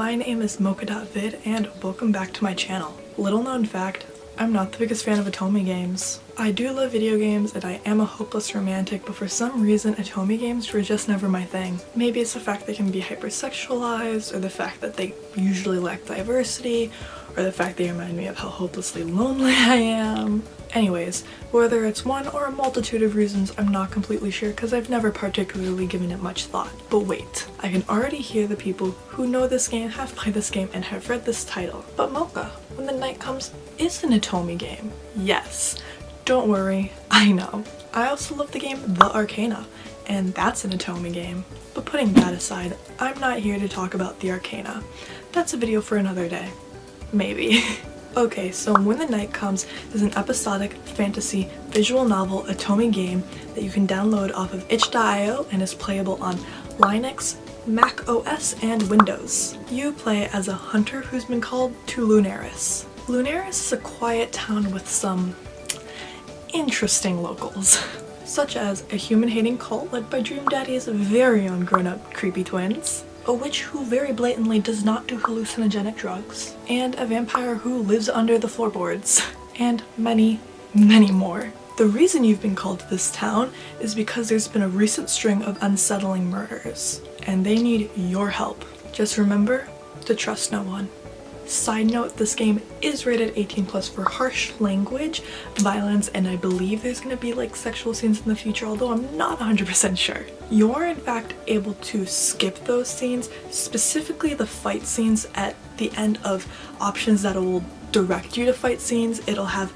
my name is mocha.vid and welcome back to my channel. Little known fact, I'm not the biggest fan of Otome games. I do love video games and I am a hopeless romantic, but for some reason Otome games were just never my thing. Maybe it's the fact they can be hypersexualized, or the fact that they usually lack diversity, or the fact they remind me of how hopelessly lonely I am. Anyways, whether it's one or a multitude of reasons, I'm not completely sure because I've never particularly given it much thought. But wait, I can already hear the people who know this game, have played this game, and have read this title. But Mocha, When the Night Comes, is an Otome game. Yes, don't worry, I know. I also love the game The Arcana, and that's an Otome game. But putting that aside, I'm not here to talk about The Arcana. That's a video for another day. Maybe. Okay, so When the Night Comes is an episodic fantasy visual novel Otome game that you can download off of itch.io and is playable on Linux, Mac OS, and Windows. You play as a hunter who's been called to Lunaris. Lunaris is a quiet town with some interesting locals, such as a human-hating cult led by Dream Daddy's very own grown-up creepy twins, a witch who very blatantly does not do hallucinogenic drugs, and a vampire who lives under the floorboards, and many, many more. The reason you've been called to this town is because there's been a recent string of unsettling murders, and they need your help. Just remember to trust no one. Side note, this game is rated 18+ for harsh language, violence, and I believe there's gonna be like sexual scenes in the future, although I'm not 100% sure. You're in fact able to skip those scenes, specifically the fight scenes at the end of options that will direct you to fight scenes. It'll have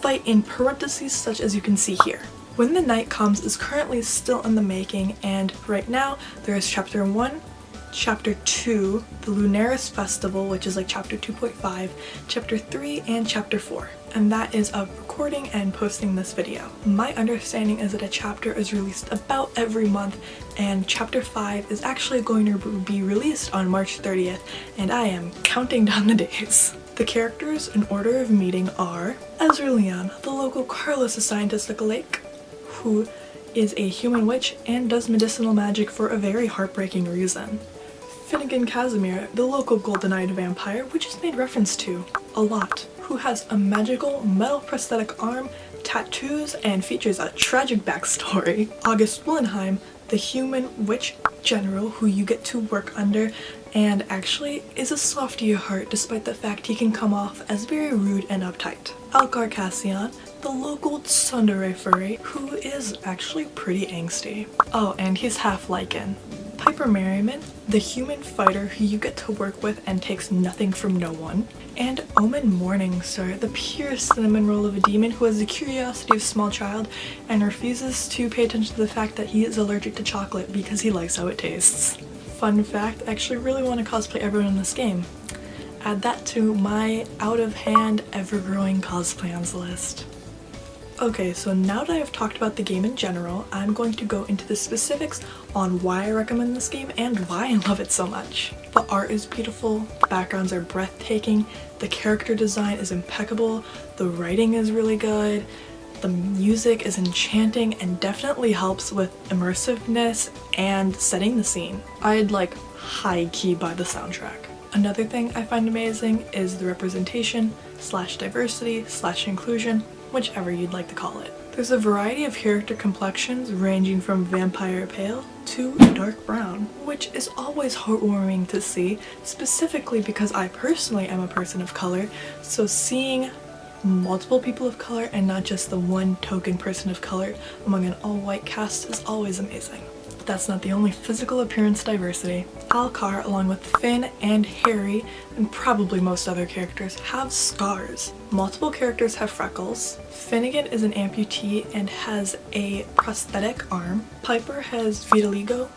fight in parentheses, such as you can see here. When the Night Comes is currently still in the making, and right now there is Chapter 1, Chapter 2, the Lunaris Festival, which is like Chapter 2.5, Chapter 3, and Chapter 4. And that is of recording and posting this video. My understanding is that a chapter is released about every month, and Chapter 5 is actually going to be released on March 30th, and I am counting down the days. The characters in order of meeting are Ezra Leon, the local Carlos, a scientist at a lake, who is a human witch and does medicinal magic for a very heartbreaking reason. Finnegan Casimir, the local golden-eyed vampire, which is made reference to a lot, who has a magical metal prosthetic arm, tattoos, and features a tragic backstory. August Willenheim, the human witch general who you get to work under, and actually is a softy at heart despite the fact he can come off as very rude and uptight. Alcar Cassian, the local tsundere furry, who is actually pretty angsty. Oh, and he's half Lycan. Piper Merriman, the human fighter who you get to work with and takes nothing from no one. And Omen Morningstar, the pure cinnamon roll of a demon who has the curiosity of a small child and refuses to pay attention to the fact that he is allergic to chocolate because he likes how it tastes. Fun fact, I actually really want to cosplay everyone in this game. Add that to my out-of-hand, ever-growing cosplans list. Okay, so now that I've talked about the game in general, I'm going to go into the specifics on why I recommend this game and why I love it so much. The art is beautiful, the backgrounds are breathtaking, the character design is impeccable, the writing is really good, the music is enchanting and definitely helps with immersiveness and setting the scene. I'd like high-key buy the soundtrack. Another thing I find amazing is the representation / diversity / inclusion, whichever you'd like to call it. There's a variety of character complexions ranging from vampire pale to dark brown, which is always heartwarming to see, specifically because I personally am a person of color, so seeing multiple people of color and not just the one token person of color among an all-white cast is always amazing. But that's not the only physical appearance diversity. Alcar, along with Finn and Harry, and probably most other characters, have scars. Multiple characters have freckles. Finnegan is an amputee and has a prosthetic arm. Piper has vitiligo,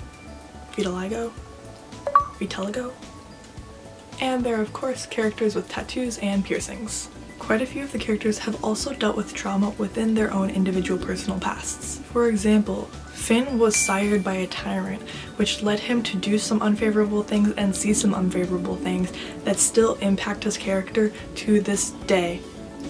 and there are of course characters with tattoos and piercings. Quite a few of the characters have also dealt with trauma within their own individual personal pasts. For example, Finn was sired by a tyrant, which led him to do some unfavorable things and see some unfavorable things that still impact his character to this day.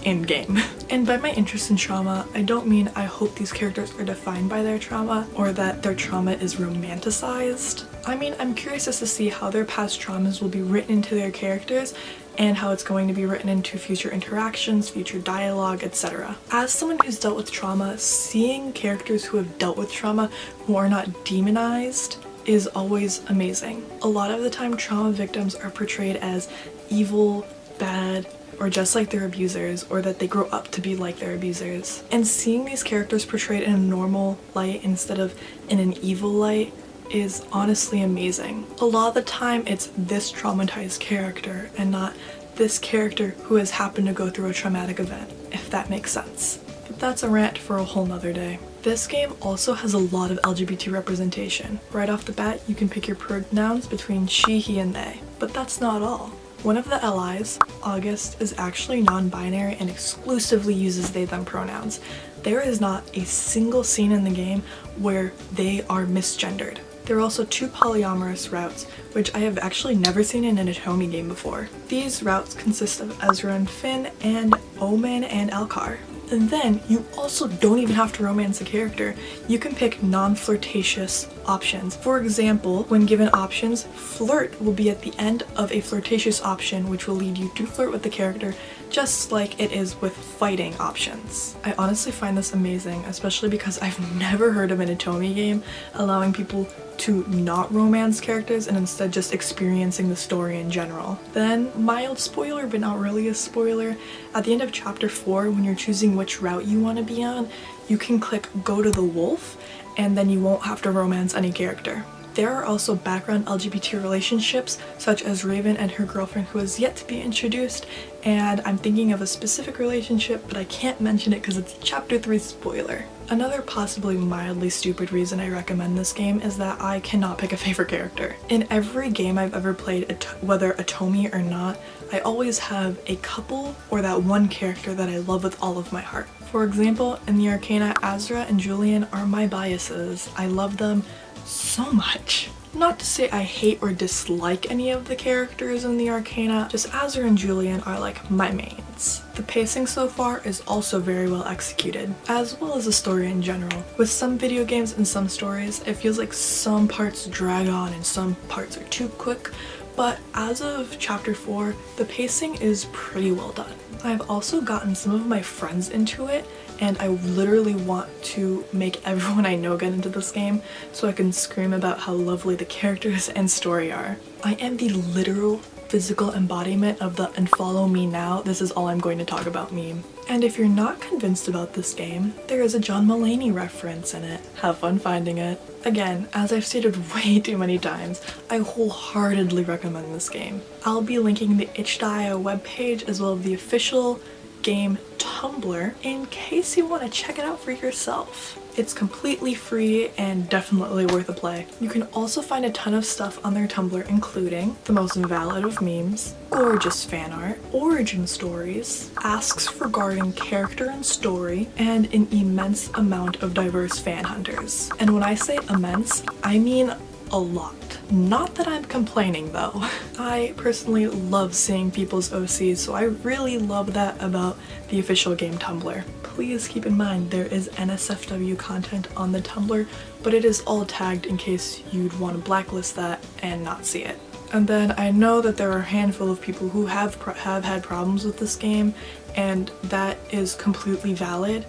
in-game. And by my interest in trauma, I don't mean I hope these characters are defined by their trauma or that their trauma is romanticized. I mean, I'm curious as to see how their past traumas will be written into their characters and how it's going to be written into future interactions, future dialogue, etc. As someone who's dealt with trauma, seeing characters who have dealt with trauma who are not demonized is always amazing. A lot of the time, trauma victims are portrayed as evil, bad, or just like their abusers, or that they grow up to be like their abusers. And seeing these characters portrayed in a normal light instead of in an evil light is honestly amazing. A lot of the time it's this traumatized character and not this character who has happened to go through a traumatic event, if that makes sense. But that's a rant for a whole nother day. This game also has a lot of LGBT representation. Right off the bat, you can pick your pronouns between she, he, and they. But that's not all. One of the allies, August, is actually non-binary and exclusively uses they, them pronouns. There is not a single scene in the game where they are misgendered. There are also 2 polyamorous routes, which I have actually never seen in an Atomi game before. These routes consist of Ezra and Finn, and Omen and Alcar. And then you also don't even have to romance a character. You can pick non-flirtatious options. For example, when given options, flirt will be at the end of a flirtatious option, which will lead you to flirt with the character, just like it is with fighting options. I honestly find this amazing, especially because I've never heard of an Atomi game allowing people to not romance characters and instead just experiencing the story in general. Then, mild spoiler but not really a spoiler, at the end of chapter 4, when you're choosing which route you want to be on, you can click go to the wolf and then you won't have to romance any character. There are also background LGBT relationships, such as Raven and her girlfriend who has yet to be introduced, and I'm thinking of a specific relationship, but I can't mention it because it's chapter 3 spoiler. Another possibly mildly stupid reason I recommend this game is that I cannot pick a favorite character. In every game I've ever played, whether Atomi or not, I always have a couple or that one character that I love with all of my heart. For example, in the Arcana, Azra and Julian are my biases. I love them so much. Not to say I hate or dislike any of the characters in the Arcana, just Azra and Julian are like my mains. The pacing so far is also very well executed, as well as the story in general. With some video games and some stories, it feels like some parts drag on and some parts are too quick, but as of chapter 4, the pacing is pretty well done. I've also gotten some of my friends into it, and I literally want to make everyone I know get into this game so I can scream about how lovely the characters and story are. I am the literal physical embodiment of the "and follow me now, this is all I'm going to talk about" meme. And if you're not convinced about this game, there is a John Mulaney reference in it. Have fun finding it. Again, as I've stated way too many times, I wholeheartedly recommend this game. I'll be linking the itch.io webpage as well as the official game Tumblr in case you want to check it out for yourself. It's completely free and definitely worth a play. You can also find a ton of stuff on their Tumblr, including the most valid of memes, gorgeous fan art, origin stories, asks regarding character and story, and an immense amount of diverse fan hunters. And when I say immense, I mean a lot. Not that I'm complaining though. I personally love seeing people's OCs, so I really love that about the official game Tumblr. Please keep in mind there is NSFW content on the Tumblr, but it is all tagged in case you'd want to blacklist that and not see it. And then I know that there are a handful of people who have had problems with this game, and that is completely valid,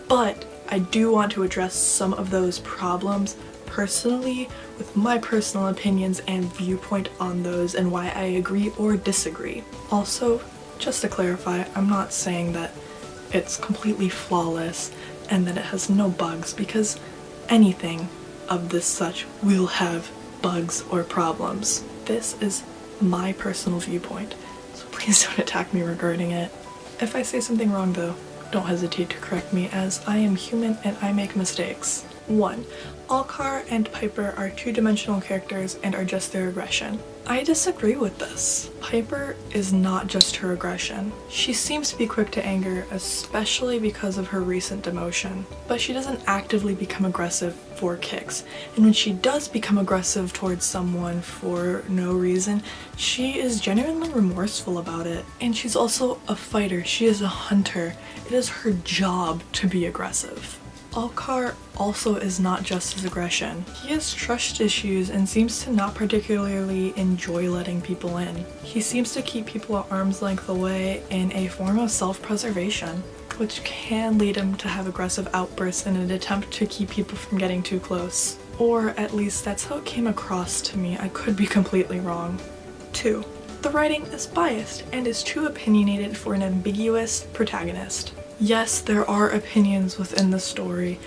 but I do want to address some of those problems personally with my personal opinions and viewpoint on those and why I agree or disagree. Also, just to clarify, I'm not saying that it's completely flawless and that it has no bugs, because anything of this such will have bugs or problems. This is my personal viewpoint, so please don't attack me regarding it. If I say something wrong though, don't hesitate to correct me, as I am human and I make mistakes. 1. Alcar and Piper are two-dimensional characters and are just their aggression. I disagree with this. Piper is not just her aggression. She seems to be quick to anger, especially because of her recent demotion, but she doesn't actively become aggressive for kicks. And when she does become aggressive towards someone for no reason, she is genuinely remorseful about it. And she's also a fighter. She is a hunter. It is her job to be aggressive. Alcar also is not just his aggression. He has trust issues and seems to not particularly enjoy letting people in. He seems to keep people at arm's length away in a form of self-preservation, which can lead him to have aggressive outbursts in an attempt to keep people from getting too close. Or at least that's how it came across to me. I could be completely wrong. 2. The writing is biased and is too opinionated for an ambiguous protagonist. Yes, there are opinions within the story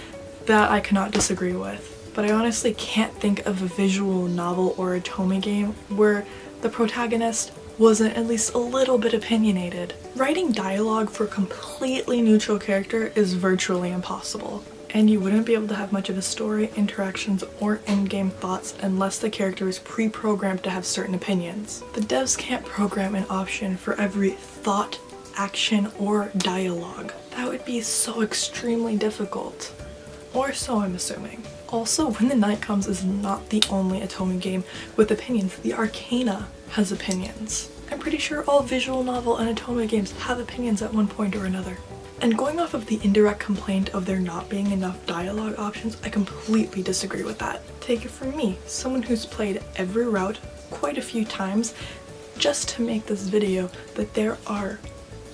that I cannot disagree with, but I honestly can't think of a visual novel or a Tomy game where the protagonist wasn't at least a little bit opinionated. Writing dialogue for a completely neutral character is virtually impossible, and you wouldn't be able to have much of a story, interactions, or in-game thoughts unless the character is pre-programmed to have certain opinions. The devs can't program an option for every thought, action, or dialogue. That would be so extremely difficult. Or so I'm assuming. Also, When the Night Comes is not the only Tomy game with opinions. The Arcana has opinions. I'm pretty sure all visual novel and Tomy games have opinions at one point or another. And going off of the indirect complaint of there not being enough dialogue options, I completely disagree with that. Take it from me, someone who's played every route quite a few times just to make this video, that there are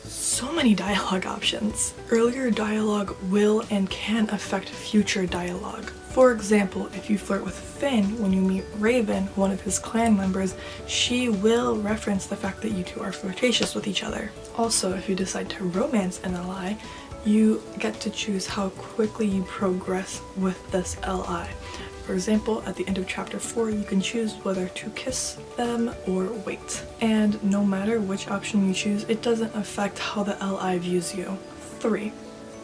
so many dialogue options. Earlier dialogue will and can affect future dialogue. For example, if you flirt with Finn when you meet Raven, one of his clan members, she will reference the fact that you two are flirtatious with each other. Also, if you decide to romance an ally, you get to choose how quickly you progress with this LI. For example, at the end of chapter 4, you can choose whether to kiss them or wait. And no matter which option you choose, it doesn't affect how the LI views you. 3.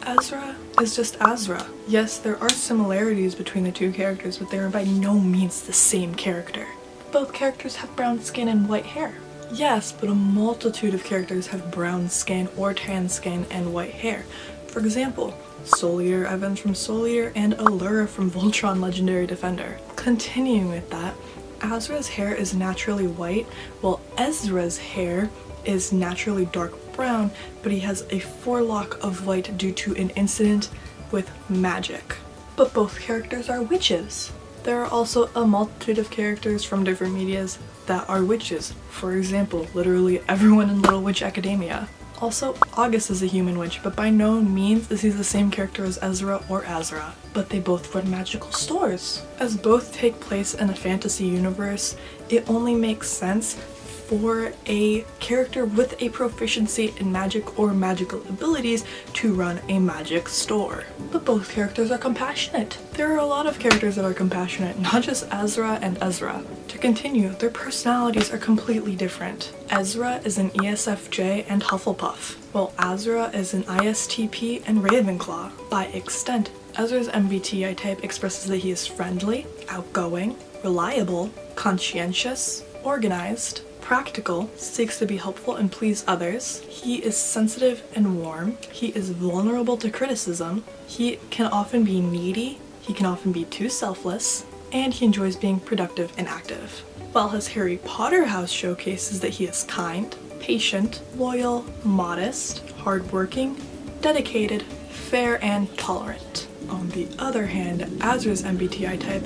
Azra is just Azra. Yes, there are similarities between the two characters, but they are by no means the same character. Both characters have brown skin and white hair. Yes, but a multitude of characters have brown skin or tan skin and white hair. For example, Solier Evans from Solier and Allura from Voltron Legendary Defender. Continuing with that, Azra's hair is naturally white, while Ezra's hair is naturally dark brown, but he has a forelock of white due to an incident with magic. But both characters are witches. There are also a multitude of characters from different medias that are witches. For example, literally everyone in Little Witch Academia. Also, August is a human witch, but by no means is he the same character as Ezra or Azra. But they both run magical stores. As both take place in a fantasy universe, it only makes sense for a character with a proficiency in magic or magical abilities to run a magic store. But both characters are compassionate. There are a lot of characters that are compassionate, not just Azra and Ezra. To continue, their personalities are completely different. Ezra is an ESFJ and Hufflepuff, while Azra is an ISTP and Ravenclaw. By extent, Ezra's MBTI type expresses that he is friendly, outgoing, reliable, conscientious, organized, practical, seeks to be helpful and please others. He is sensitive and warm. He is vulnerable to criticism. He can often be needy. He can often be too selfless. And he enjoys being productive and active. While his Harry Potter house showcases that he is kind, patient, loyal, modest, hardworking, dedicated, fair, and tolerant. On the other hand, Azra's MBTI type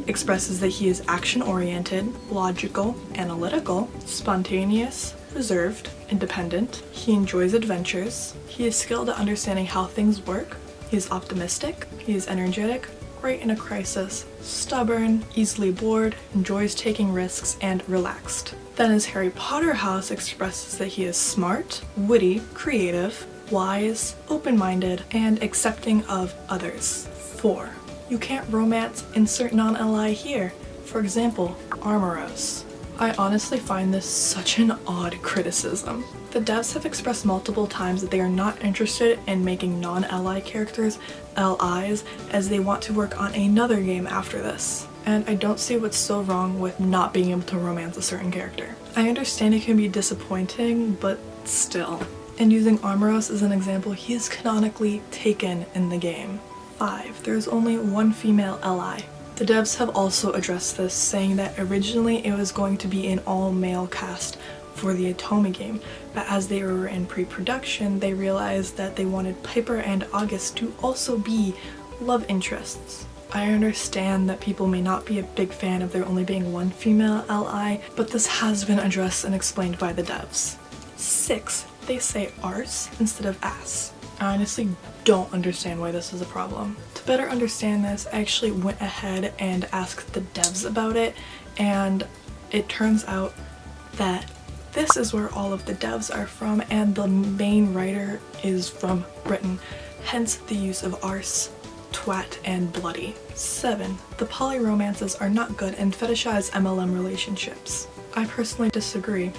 expresses that he is action-oriented, logical, analytical, spontaneous, reserved, independent. He enjoys adventures. He is skilled at understanding how things work. He is optimistic. He is energetic, great in a crisis, stubborn, easily bored, enjoys taking risks, and relaxed. Then his Harry Potter house expresses that he is smart, witty, creative, wise, open-minded, and accepting of others. 4. You can't romance insert non-LI here. For example, Armoros. I honestly find this such an odd criticism. The devs have expressed multiple times that they are not interested in making non-ally characters LIs, as they want to work on another game after this. And I don't see what's so wrong with not being able to romance a certain character. I understand it can be disappointing, but still. And using Armoros as an example, he is canonically taken in the game. 5. There is only one female LI. The devs have also addressed this, saying that originally it was going to be an all-male cast for the Otome game, but as they were in pre-production, they realized that they wanted Piper and August to also be love interests. I understand that people may not be a big fan of there only being one female LI, but this has been addressed and explained by the devs. 6. They say arse instead of ass. I honestly don't understand why this is a problem. To better understand this, I actually went ahead and asked the devs about it, and it turns out that this is where all of the devs are from, and the main writer is from Britain, hence the use of arse, twat, and bloody. 7. The poly romances are not good and fetishize MLM relationships. I personally disagree.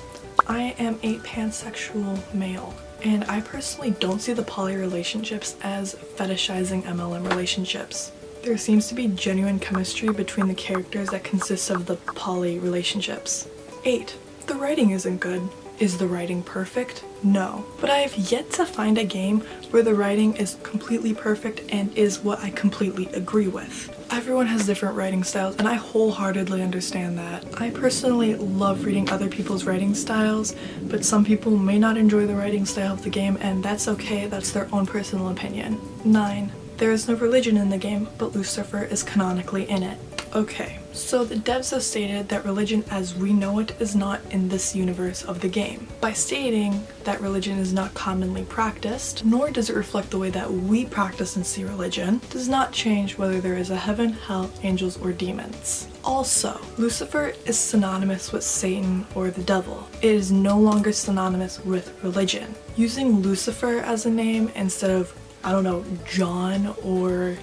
I am a pansexual male, and I personally don't see the poly relationships as fetishizing MLM relationships. There seems to be genuine chemistry between the characters that consists of the poly relationships. 8. The writing isn't good. Is the writing perfect? No. But I have yet to find a game where the writing is completely perfect and is what I completely agree with. Everyone has different writing styles, and I wholeheartedly understand that. I personally love reading other people's writing styles, but some people may not enjoy the writing style of the game, and that's okay, that's their own personal opinion. 9. There is no religion in the game, but Lucifer is canonically in it. Okay, so the devs have stated that religion as we know it is not in this universe of the game. By stating that religion is not commonly practiced, nor does it reflect the way that we practice and see religion, does not change whether there is a heaven, hell, angels, or demons. Also, Lucifer is synonymous with Satan or the devil. It is no longer synonymous with religion. Using Lucifer as a name instead of, I don't know, John or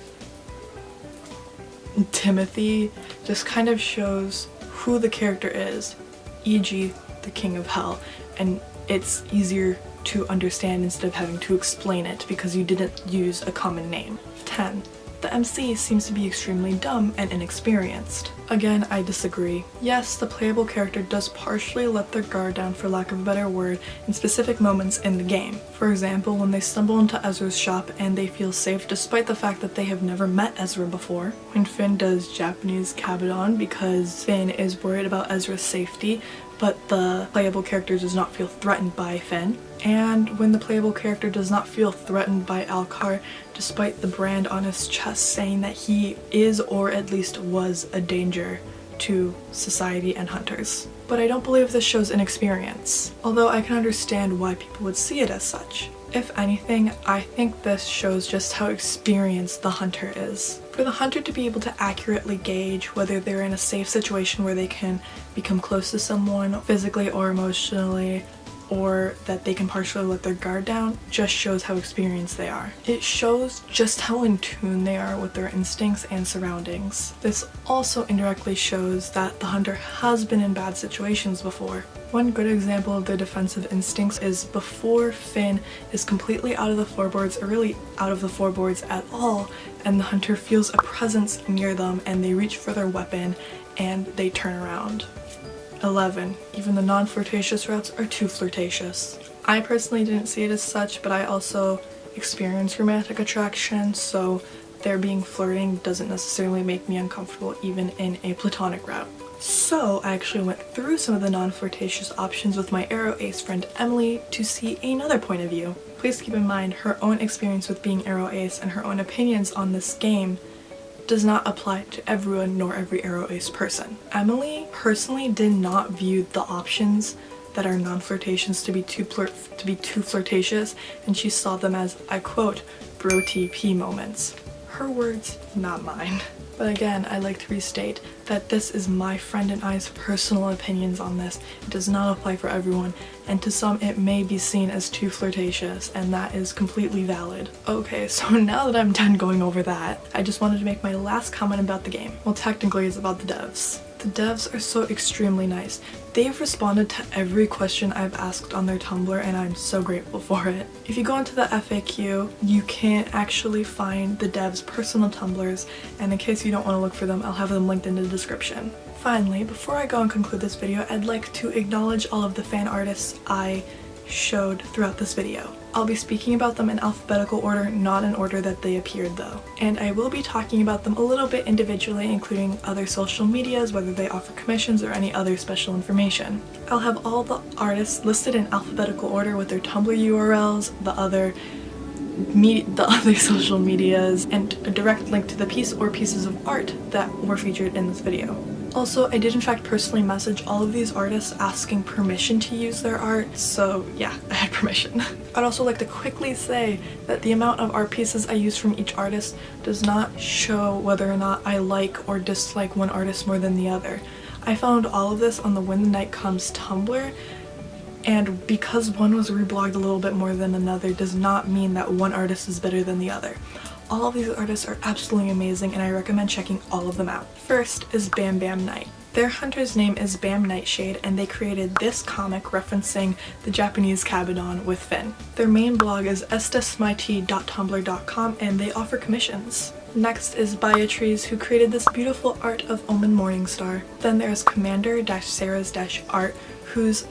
Timothy just kind of shows who the character is, e.g. the King of Hell, and it's easier to understand instead of having to explain it because you didn't use a common name. 10. The MC seems to be extremely dumb and inexperienced. Again, I disagree. Yes, the playable character does partially let their guard down, for lack of a better word, in specific moments in the game. For example, when they stumble into Ezra's shop and they feel safe despite the fact that they have never met Ezra before. When Finn does Japanese kabedon because Finn is worried about Ezra's safety, but the playable character does not feel threatened by Finn. And when the playable character does not feel threatened by Alcar, despite the brand on his chest saying that he is, or at least was, a danger to society and hunters. But I don't believe this shows inexperience, although I can understand why people would see it as such. If anything, I think this shows just how experienced the hunter is. For the hunter to be able to accurately gauge whether they're in a safe situation where they can become close to someone physically or emotionally, or that they can partially let their guard down, just shows how experienced they are. It shows just how in tune they are with their instincts and surroundings. This also indirectly shows that the hunter has been in bad situations before. One good example of their defensive instincts is before Finn is completely out of the floorboards, or really out of the floorboards at all, and the hunter feels a presence near them and they reach for their weapon and they turn around. 11. Even the non-flirtatious routes are too flirtatious. I personally didn't see it as such, but I also experienced romantic attraction, so there being flirting doesn't necessarily make me uncomfortable even in a platonic route. So I actually went through some of the non-flirtatious options with my Arrow Ace friend Emily to see another point of view. Please keep in mind her own experience with being Arrow Ace and her own opinions on this game does not apply to everyone nor every Arrow Ace person. Emily personally did not view the options that are non-flirtations to be too flirtatious, and she saw them as, I quote, bro TP moments. Her words, not mine. But again, I like to restate that this is my friend and I's personal opinions on this. It does not apply for everyone, and to some it may be seen as too flirtatious, and that is completely valid. Okay, so now that I'm done going over that, I just wanted to make my last comment about the game. Well, technically it's about the devs. The devs are so extremely nice. They've responded to every question I've asked on their Tumblr and I'm so grateful for it. If you go into the FAQ, you can actually find the devs' personal Tumblrs, and in case you don't want to look for them, I'll have them linked in the description. Finally, before I go and conclude this video, I'd like to acknowledge all of the fan artists I showed throughout this video. I'll be speaking about them in alphabetical order, not in order that they appeared though. And I will be talking about them a little bit individually, including other social medias, whether they offer commissions or any other special information. I'll have all the artists listed in alphabetical order with their Tumblr URLs, the other social medias, and a direct link to the piece or pieces of art that were featured in this video. Also, I did in fact personally message all of these artists asking permission to use their art, so yeah, I had permission. I'd also like to quickly say that the amount of art pieces I use from each artist does not show whether or not I like or dislike one artist more than the other. I found all of this on the When the Night Comes Tumblr, and because one was reblogged a little bit more than another does not mean that one artist is better than the other. All of these artists are absolutely amazing and I recommend checking all of them out. First is Bam Bam Night. Their hunter's name is Bam Nightshade and they created this comic referencing the Japanese Kabadon with Finn. Their main blog is estesmighty.tumblr.com and they offer commissions. Next is Beatrice, who created this beautiful art of Omen Morningstar. Then there's Commander-Sarah's-art, whose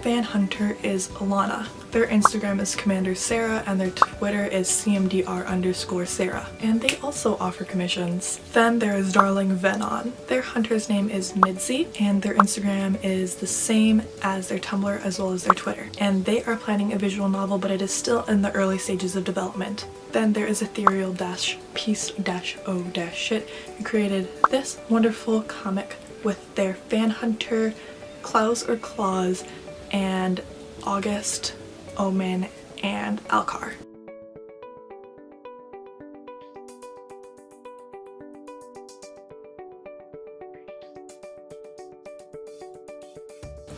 fan hunter is Alana. Their Instagram is CommanderSarah and their Twitter is CMDR_Sarah. And they also offer commissions. Then there is DarlingVhenan. Their hunter's name is Midzi and their Instagram is the same as their Tumblr as well as their Twitter. And they are planning a visual novel, but it is still in the early stages of development. Then there is Ethereal-Piece-O-Shit, who created this wonderful comic with their fan hunter Klaus or Claus and August, Omen, and Alcar.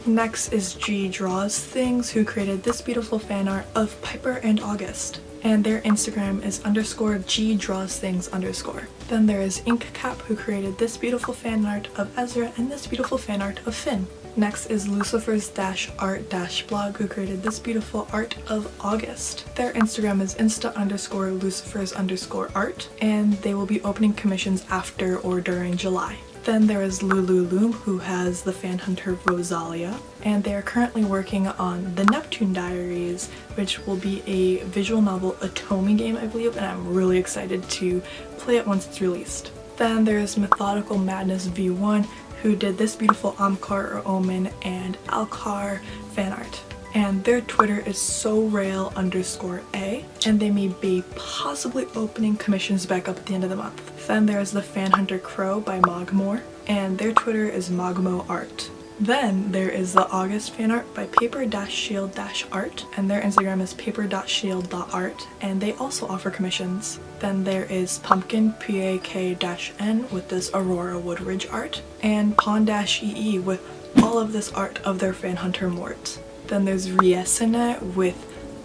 Next is G Draws Things, who created this beautiful fan art of Piper and August. And their Instagram is _GDrawsThings_. Then there is Inkcap, who created this beautiful fan art of Ezra and this beautiful fan art of Finn. Next is Lucifers-Art-Blog, who created this beautiful art of August. Their Instagram is Insta_Lucifers_art, and they will be opening commissions after or during July. Then there is LULULUME, who has the fan hunter Rosalia, and they are currently working on the Neptune Diaries, which will be a visual novel Atomi game, I believe, and I'm really excited to play it once it's released. Then there is Methodical Madness V1, who did this beautiful Amkar or Omen and Alcar fan art. And their Twitter is SoRail_A, and they may be possibly opening commissions back up at the end of the month. Then there's the Fan Hunter Crow by Mogmore, and their Twitter is MogmoArt. Then there is the August fan art by paper-shield-art, and their Instagram is paper.shield.art, and they also offer commissions. Then there is Pumpkin PAK-N with this Aurora Woodridge art, and Pon-EE with all of this art of their fan hunter Mort. Then there's Riesene with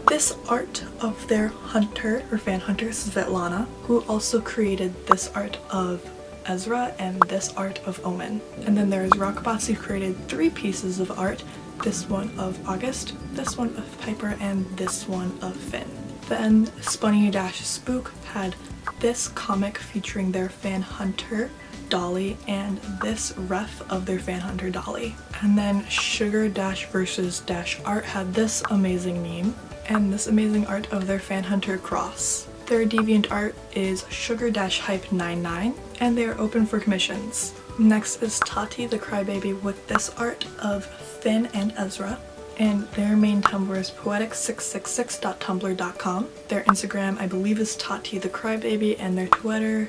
this art of their hunter or fan hunter Svetlana, who also created this art of Ezra and this art of Omen. And then there is Rockbotsy, who created 3 pieces of art, this one of August, this one of Piper, and this one of Finn. Then Spunny-Spook had this comic featuring their fan hunter Dolly and this ref of their fan hunter Dolly. And then Sugar-Versus-Art had this amazing meme and this amazing art of their fan hunter Cross. Their deviant art is Sugar-Hype99 and they are open for commissions. Next is Tati the Crybaby with this art of Finn and Ezra. And their main Tumblr is poetic666.tumblr.com. Their Instagram, I believe, is Tati the Crybaby, and their Twitter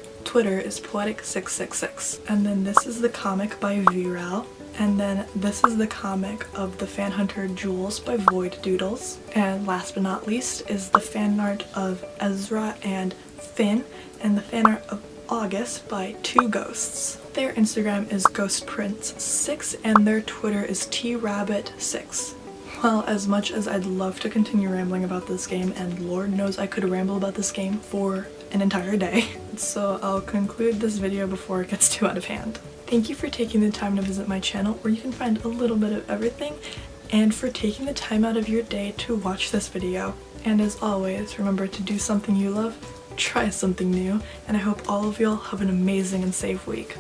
is poetic666. And then this is the comic by Viral. And then this is the comic of the fan hunter Jules by Void Doodles. And last but not least is the fan art of Ezra and Finn, and the fan art of August by Two Ghosts. Their Instagram is GhostPrince6 and their Twitter is trabbit6. Well, as much as I'd love to continue rambling about this game, and Lord knows I could ramble about this game for an entire day, so I'll conclude this video before it gets too out of hand. Thank you for taking the time to visit my channel where you can find a little bit of everything, and for taking the time out of your day to watch this video. And as always, remember to do something you love, try something new, and I hope all of y'all have an amazing and safe week.